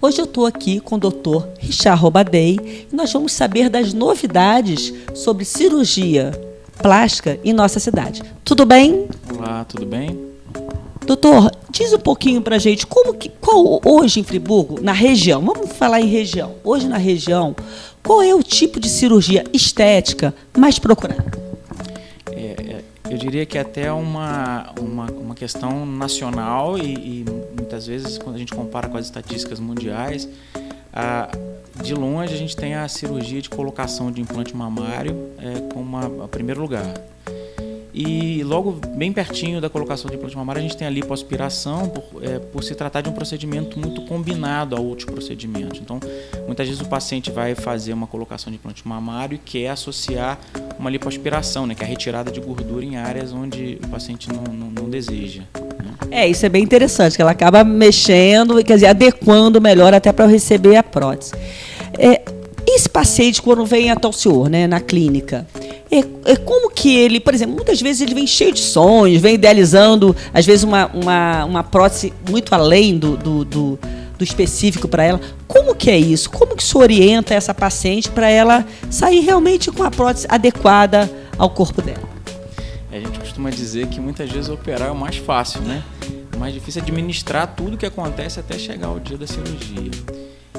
Hoje eu estou aqui com o Dr. Richard Robadey e nós vamos saber das novidades sobre cirurgia plástica em nossa cidade. Tudo bem? Olá, tudo bem? Doutor, diz um pouquinho para a gente qual hoje em Friburgo, na região, vamos falar em região, hoje na região, qual é o tipo de cirurgia estética mais procurada? Eu diria que até uma questão nacional e muitas vezes, quando a gente compara com as estatísticas mundiais, de longe a gente tem a cirurgia de colocação de implante mamário como a primeiro lugar. E logo bem pertinho da colocação de implante mamário a gente tem a lipoaspiração por se tratar de um procedimento muito combinado a outros procedimentos. Então, muitas vezes o paciente vai fazer uma colocação de implante mamário e quer associar uma lipoaspiração, né, que é a retirada de gordura em áreas onde o paciente não deseja. Né? Isso é bem interessante, que ela acaba mexendo, quer dizer, adequando melhor até para receber a prótese. Esse paciente, quando vem até o senhor, né, na clínica, como que ele, por exemplo, muitas vezes ele vem cheio de sonhos, vem idealizando, às vezes, uma prótese muito além do específico para ela. Como que é isso? Como que o senhor orienta essa paciente para ela sair realmente com a prótese adequada ao corpo dela? A gente costuma dizer que muitas vezes operar é o mais fácil, né? O mais difícil é administrar tudo o que acontece até chegar o dia da cirurgia.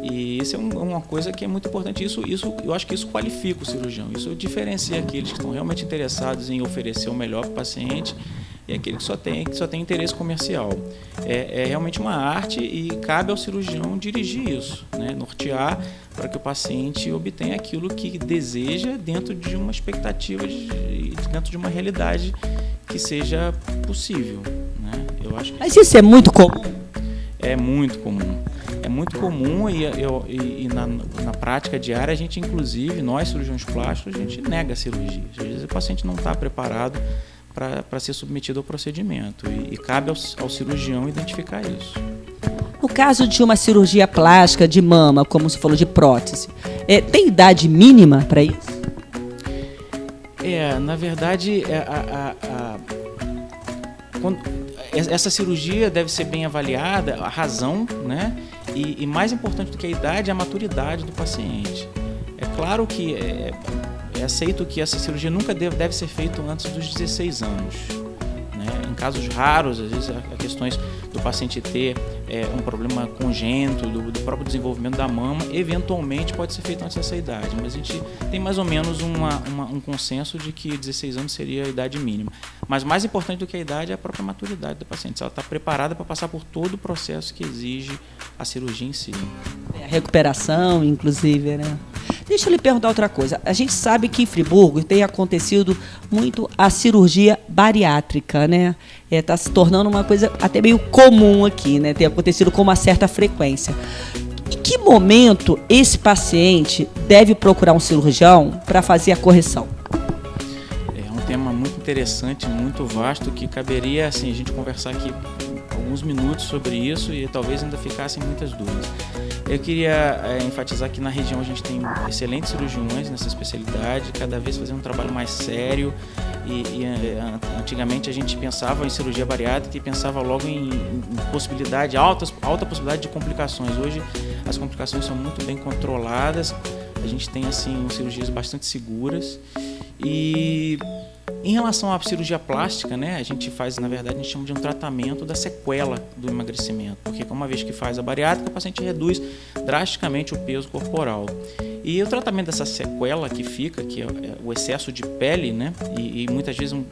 E isso é uma coisa que é muito importante. Eu acho que isso qualifica o cirurgião. Isso diferencia aqueles que estão realmente interessados em oferecer o melhor para o paciente e aqueles que só tem interesse comercial. É realmente uma arte e cabe ao cirurgião dirigir isso, né? Nortear para que o paciente obtenha aquilo que deseja dentro de uma expectativa, dentro de uma realidade que seja possível, né? Eu acho que Mas isso é muito comum? É muito comum. É muito comum e na prática diária a gente, inclusive, nós cirurgiões plásticos, a gente nega a cirurgia. Às vezes o paciente não está preparado para ser submetido ao procedimento e cabe ao cirurgião identificar isso. No caso de uma cirurgia plástica de mama, como você falou, de prótese, tem idade mínima para isso? Na verdade, essa cirurgia deve ser bem avaliada, a razão, né? E mais importante do que a idade é a maturidade do paciente. É claro que é aceito que essa cirurgia nunca deve ser feita antes dos 16 anos. Né? Em casos raros, às vezes, há questões do paciente ter um problema congênito, do próprio desenvolvimento da mama, eventualmente pode ser feito antes dessa idade. Mas a gente tem mais ou menos um consenso de que 16 anos seria a idade mínima. Mas mais importante do que a idade é a própria maturidade do paciente. Se ela está preparada para passar por todo o processo que exige a cirurgia em si. A recuperação, inclusive, né? Deixa eu lhe perguntar outra coisa. A gente sabe que em Friburgo tem acontecido muito a cirurgia bariátrica, né? Está se tornando uma coisa até meio comum aqui, né? Tem acontecido com uma certa frequência. Em que momento esse paciente deve procurar um cirurgião para fazer a correção? É um tema muito interessante, muito vasto, que caberia assim, a gente conversar aqui alguns minutos sobre isso e talvez ainda ficassem muitas dúvidas. Eu queria enfatizar que na região a gente tem excelentes cirurgiões nessa especialidade, cada vez fazendo um trabalho mais sério e antigamente a gente pensava em cirurgia bariátrica e pensava logo em possibilidade, alta possibilidade de complicações. Hoje as complicações são muito bem controladas, a gente tem assim cirurgias bastante seguras e em relação à cirurgia plástica, né, a gente faz, na verdade, a gente chama de um tratamento da sequela do emagrecimento, porque uma vez que faz a bariátrica, o paciente reduz drasticamente o peso corporal. E o tratamento dessa sequela que fica, que é o excesso de pele, né, e muitas vezes um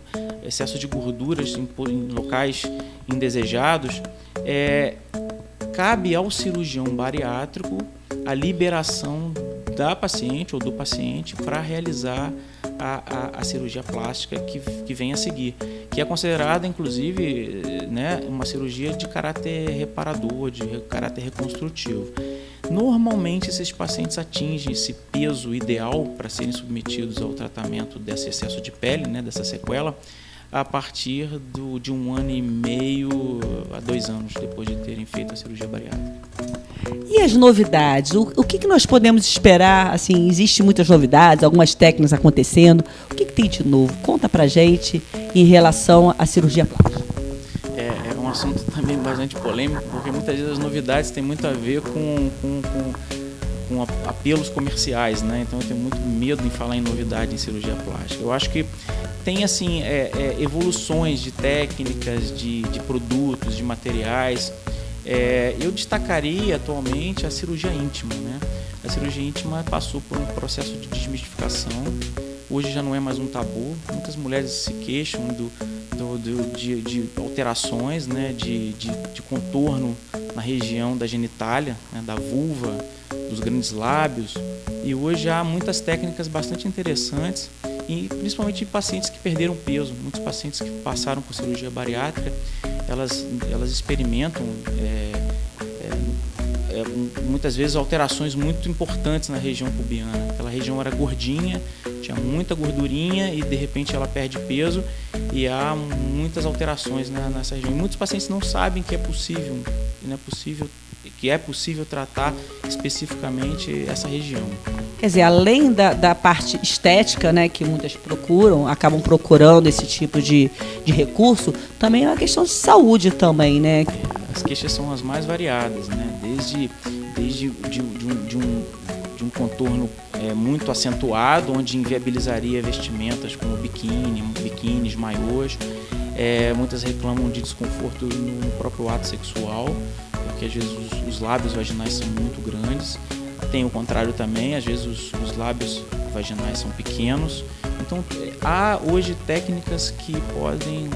excesso de gorduras em locais indesejados, cabe ao cirurgião bariátrico a liberação da paciente ou do paciente para realizar a cirurgia plástica que vem a seguir, que é considerada, inclusive, né, uma cirurgia de caráter reparador, de caráter reconstrutivo. Normalmente, esses pacientes atingem esse peso ideal para serem submetidos ao tratamento desse excesso de pele, né, dessa sequela, a partir de 1 ano e meio a 2 anos depois de terem feito a cirurgia bariátrica. E as novidades? O que nós podemos esperar? Assim, existem muitas novidades, algumas técnicas acontecendo. O que tem de novo? Conta pra gente em relação à cirurgia plástica. É um assunto também bastante polêmico, porque muitas vezes as novidades têm muito a ver com apelos comerciais, né? Então eu tenho muito medo em falar em novidade em cirurgia plástica. Eu acho que tem assim evoluções de técnicas, de produtos, de materiais. Eu destacaria atualmente a cirurgia íntima, né? A cirurgia íntima passou por um processo de desmistificação. Hoje já não é mais um tabu. Muitas mulheres se queixam de alterações, né? de contorno na região da genitália, né? Da vulva, dos grandes lábios. E hoje há muitas técnicas bastante interessantes, e principalmente em pacientes que perderam peso. Muitos pacientes que passaram por cirurgia bariátrica, elas experimentam muitas vezes alterações muito importantes na região pubiana. Aquela região era gordinha, tinha muita gordurinha, e de repente ela perde peso, e há muitas alterações, né, nessa região. E muitos pacientes não sabem que é possível tratar especificamente essa região. Quer dizer, além da parte estética, né, que muitas acabam procurando esse tipo de recurso, também é uma questão de saúde também, né? As queixas são as mais variadas, né? Desde um contorno muito acentuado, onde inviabilizaria vestimentas como biquínis, maiôs. Muitas reclamam de desconforto no próprio ato sexual, porque às vezes os lábios vaginais são muito grandes. Tem o contrário também, às vezes os lábios vaginais são pequenos. Então, há hoje técnicas que podem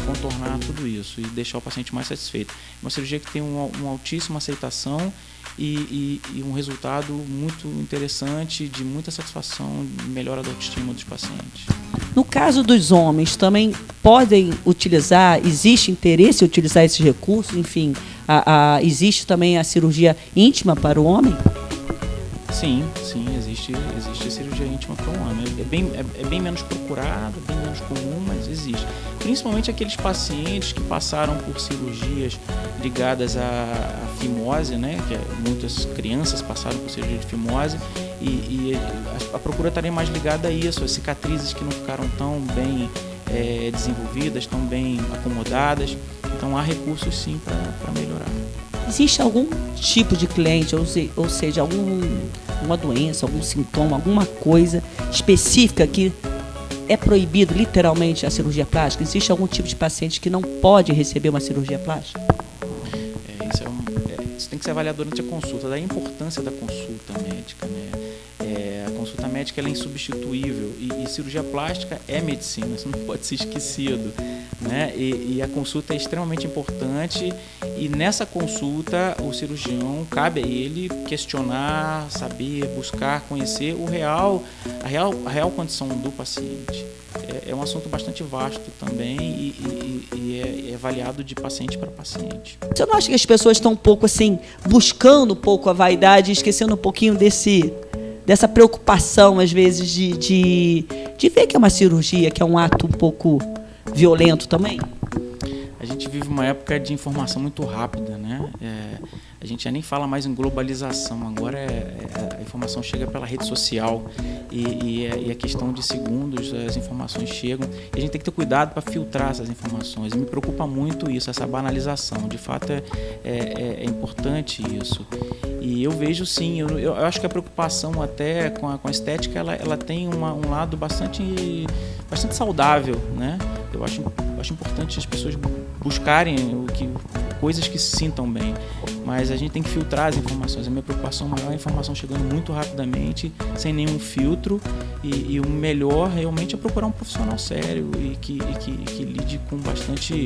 contornar tudo isso e deixar o paciente mais satisfeito. Uma cirurgia que tem uma altíssima aceitação e um resultado muito interessante, de muita satisfação, melhora da autoestima dos pacientes. No caso dos homens, também podem utilizar, existe interesse em utilizar esses recursos? Enfim, existe também a cirurgia íntima para o homem? Sim, existe cirurgia íntima para o homem. É bem menos procurado, bem menos comum, mas existe. Principalmente aqueles pacientes que passaram por cirurgias ligadas à fimose, né? Que muitas crianças passaram por cirurgia de fimose, e a procura estaria mais ligada a isso, as cicatrizes que não ficaram tão bem desenvolvidas, tão bem acomodadas. Então há recursos sim para melhorar. Existe algum tipo de cliente, ou seja, alguma doença, algum sintoma, alguma coisa específica que é proibido literalmente a cirurgia plástica? Existe algum tipo de paciente que não pode receber uma cirurgia plástica? Isso tem que ser avaliado durante a consulta, da importância da consulta médica, né? A consulta médica ela é insubstituível, e cirurgia plástica é medicina, isso não pode ser esquecido, né? E a consulta é extremamente importante, e nessa consulta o cirurgião, cabe a ele questionar, saber, buscar, conhecer a real condição do paciente. É um assunto bastante vasto também, e é avaliado de paciente para paciente. Você não acha que as pessoas estão um pouco assim, buscando um pouco a vaidade, esquecendo um pouquinho dessa preocupação, às vezes, de ver que é uma cirurgia, que é um ato um pouco violento também? A gente vive uma época de informação muito rápida, né? A gente já nem fala mais em globalização, agora a informação chega pela rede social, e é questão de segundos as informações chegam, e a gente tem que ter cuidado para filtrar essas informações. E me preocupa muito isso, essa banalização. De fato é importante isso. E eu vejo sim, eu acho que a preocupação até com a estética ela tem um lado bastante saudável, né? Eu acho importante as pessoas buscarem coisas que se sintam bem, mas a gente tem que filtrar as informações. A minha preocupação maior é a informação chegando muito rapidamente, sem nenhum filtro, e o melhor realmente é procurar um profissional sério e que lide com bastante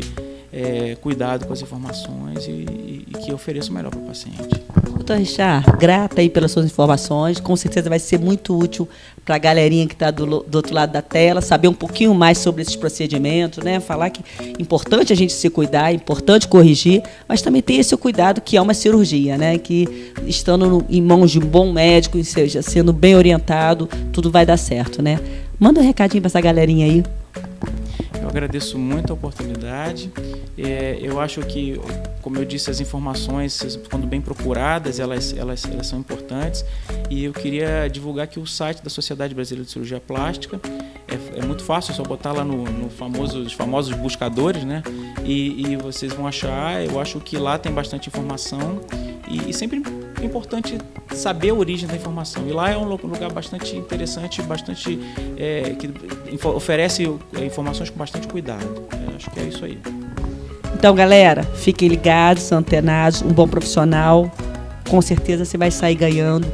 cuidado com as informações e que ofereça o melhor para o paciente. Doutor Richard, grata aí pelas suas informações, com certeza vai ser muito útil para a galerinha que está do outro lado da tela, saber um pouquinho mais sobre esses procedimentos, né? Falar que é importante a gente se cuidar, é importante corrigir, mas também ter esse cuidado que é uma cirurgia, né? Que estando em mãos de um bom médico, ou seja, sendo bem orientado, tudo vai dar certo, né? Manda um recadinho para essa galerinha aí. Eu agradeço muito a oportunidade. Eu acho que, como eu disse, as informações, quando bem procuradas, elas são importantes. E eu queria divulgar aqui o site da Sociedade Brasileira de Cirurgia Plástica. É muito fácil, é só botar lá nos famosos buscadores, né? E vocês vão achar. Eu acho que lá tem bastante informação e sempre é importante saber a origem da informação. E lá é um lugar bastante interessante, que oferece informações com bastante cuidado. Acho que é isso aí. Então, galera, fiquem ligados, antenados, um bom profissional. Com certeza você vai sair ganhando